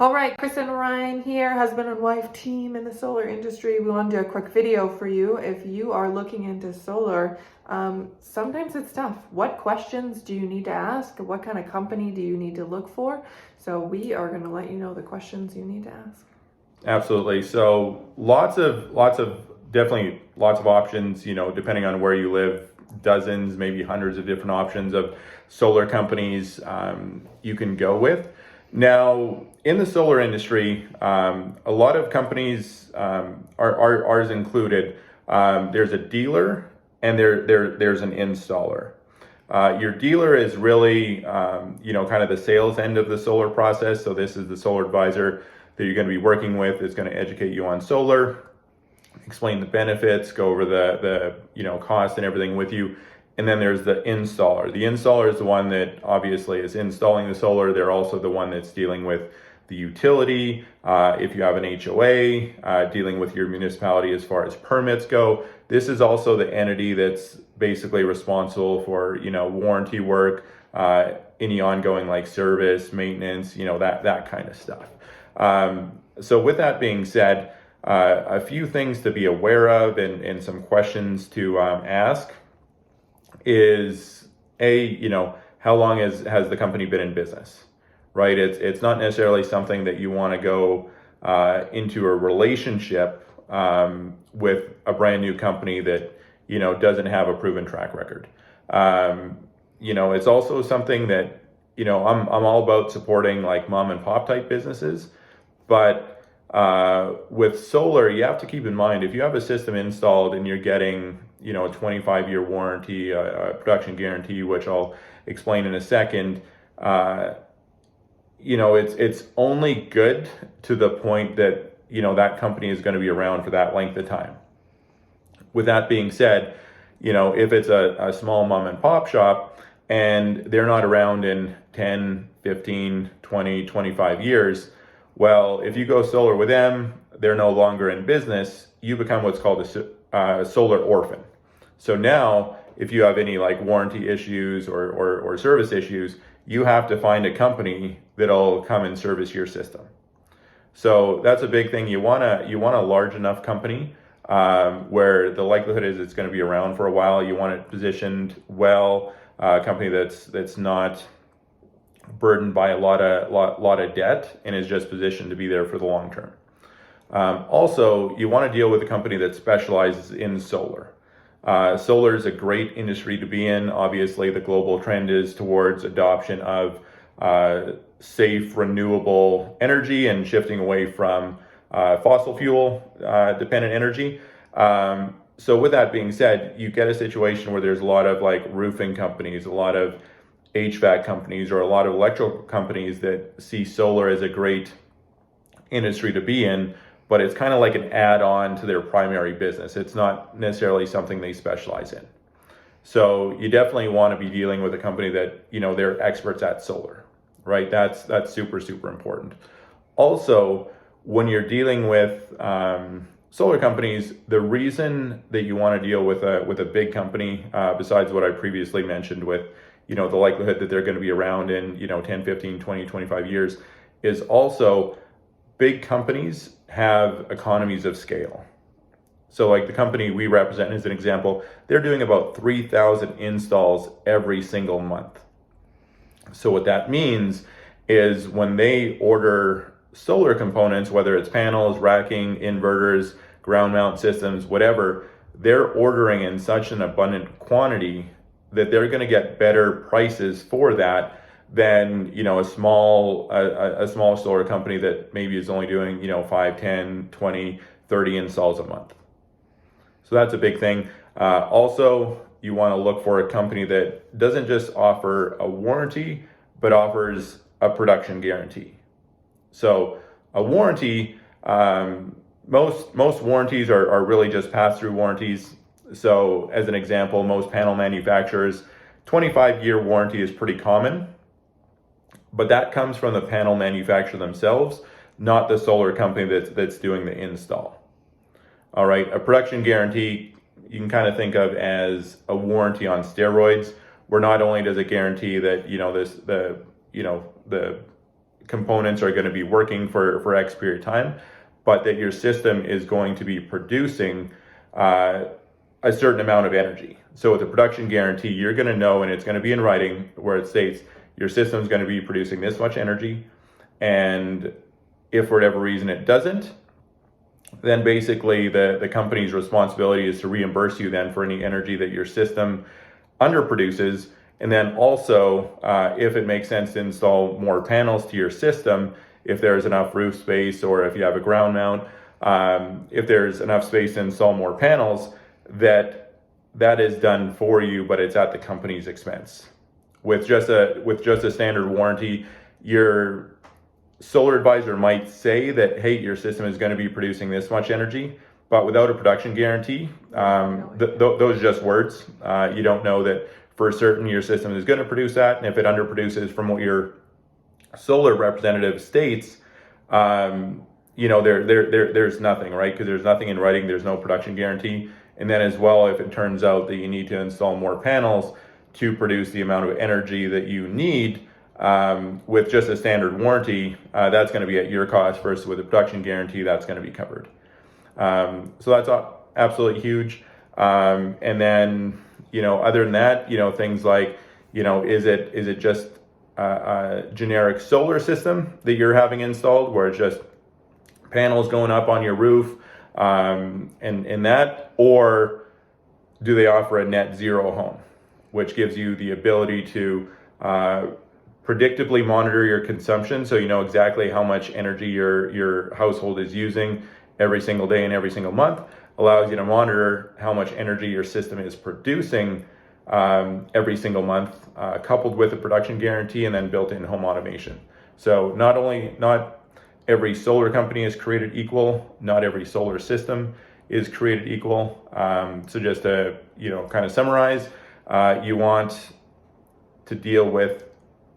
All right, Chris and Ryan here, husband and wife team in the solar industry. We want to do a quick video for you. If you are looking into solar, sometimes it's tough. What questions do you need to ask? What kind of company do you need to look for? So we are going to let you know the questions you need to ask. Absolutely. So definitely lots of options, depending on where you live, dozens, maybe hundreds of different options of solar companies you can go with. Now, in the solar industry, a lot of companies, ours included, there's a dealer and there's an installer. Your dealer is really, kind of the sales end of the solar process. So this is the solar advisor that you're going to be working with. Is going to educate you on solar, explain the benefits, go over the cost and everything with you. And then there's the installer. The installer is the one that obviously is installing the solar. They're also the one that's dealing with the utility. If you have an HOA, dealing with your municipality as far as permits go. This is also the entity that's basically responsible for, warranty work, any ongoing like service, maintenance, that kind of stuff. So with that being said, a few things to be aware of and some questions to ask is how long has the company been in business, right? It's not necessarily something that you want to go into a relationship with a brand new company that doesn't have a proven track record. It's also something that I'm all about supporting like mom and pop type businesses, but with solar, you have to keep in mind, if you have a system installed and you're getting, a 25-year warranty, a production guarantee, which I'll explain in a second, it's only good to the point that, that company is going to be around for that length of time. With that being said, if it's a small mom and pop shop and they're not around in 10, 15, 20, 25 years, well, if you go solar with them, they're no longer in business, you become what's called a solar orphan. So now, if you have any like warranty issues or service issues, you have to find a company that'll come and service your system. So that's a big thing. You want a large enough company where the likelihood is it's going to be around for a while. You want it positioned well, a company that's not burdened by a lot of debt and is just positioned to be there for the long term. Also, you want to deal with a company that specializes in solar. Solar is a great industry to be in. Obviously, the global trend is towards adoption of safe, renewable energy and shifting away from fossil fuel dependent energy. So with that being said, you get a situation where there's a lot of like roofing companies, a lot of HVAC companies, or a lot of electrical companies that see solar as a great industry to be in, but it's kind of like an add-on to their primary business. It's not necessarily something they specialize in. So you definitely want to be dealing with a company that, they're experts at solar, right? That's super, super important. Also, when you're dealing with solar companies, the reason that you want to deal with a big company, besides what I previously mentioned with, the likelihood that they're going to be around in, 10, 15, 20, 25 years, is also big companies have economies of scale. So like the company we represent as an example, they're doing about 3,000 installs every single month. So what that means is when they order solar components, whether it's panels, racking, inverters, ground mount systems, whatever, they're ordering in such an abundant quantity that they're going to get better prices for that than a small solar company that maybe is only doing 5, 10, 20, 30 installs a month. So that's a big thing. Also, you want to look for a company that doesn't just offer a warranty, but offers a production guarantee. So a warranty, most warranties are really just pass-through warranties. So as an example, most panel manufacturers, 25-year warranty is pretty common, but that comes from the panel manufacturer themselves, not the solar company that's doing the install. All right, a production guarantee you can kind of think of as a warranty on steroids, where not only does it guarantee that the components are going to be working for X period of time, but that your system is going to be producing a certain amount of energy. So with a production guarantee, you're going to know, and it's going to be in writing, where it states your system is going to be producing this much energy, and if for whatever reason it doesn't, then basically the company's responsibility is to reimburse you then for any energy that your system underproduces. And then also, if it makes sense to install more panels to your system, if there's enough roof space, or if you have a ground mount, if there's enough space to install more panels, that is done for you, but it's at the company's expense. With just a standard warranty, your solar advisor might say that, hey, your system is going to be producing this much energy, but without a production guarantee, those are just words. You don't know that for certain your system is going to produce that, and if it underproduces from what your solar representative states, there's nothing, right? Because there's nothing in writing, there's no production guarantee. And then as well, if it turns out that you need to install more panels to produce the amount of energy that you need, with just a standard warranty, that's going to be at your cost, versus with a production guarantee, that's going to be covered. So that's absolutely huge. And then, other than that, things like, is it just a generic solar system that you're having installed, where it's just panels going up on your roof, and that, or do they offer a net zero home, which gives you the ability to predictably monitor your consumption, so you know exactly how much energy your household is using every single day and every single month, allows you to monitor how much energy your system is producing every single month, coupled with a production guarantee and then built-in home automation. So not every solar company is created equal, not every solar system is created equal. So just to kind of summarize, you want to deal with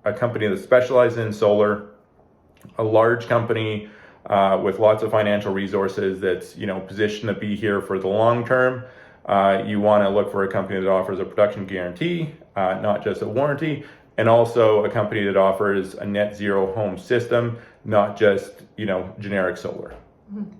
a company that specializes in solar, a large company with lots of financial resources that's positioned to be here for the long term. You want to look for a company that offers a production guarantee, not just a warranty, and also a company that offers a net zero home system, not just generic solar. Mm-hmm.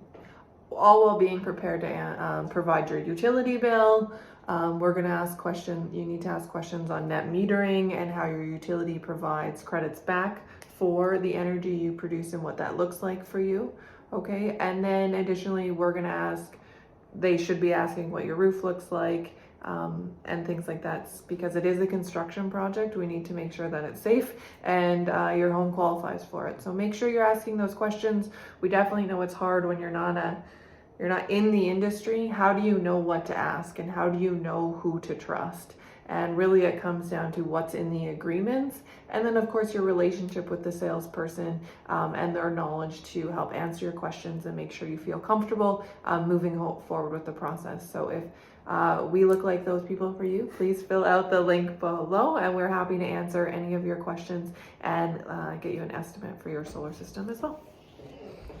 All while being prepared to provide your utility bill. We're going to ask questions. You need to ask questions on net metering and how your utility provides credits back for the energy you produce and what that looks like for you. Okay. And then additionally, we're going to ask, they should be asking what your roof looks like, and things like that, because it is a construction project. We need to make sure that it's safe and your home qualifies for it. So make sure you're asking those questions. We definitely know it's hard when you're not in the industry. How do you know what to ask, and how do you know who to trust? And really it comes down to what's in the agreements, and then of course your relationship with the salesperson, and their knowledge to help answer your questions and make sure you feel comfortable moving forward with the process. So if we look like those people for you, please fill out the link below, and we're happy to answer any of your questions and get you an estimate for your solar system as well.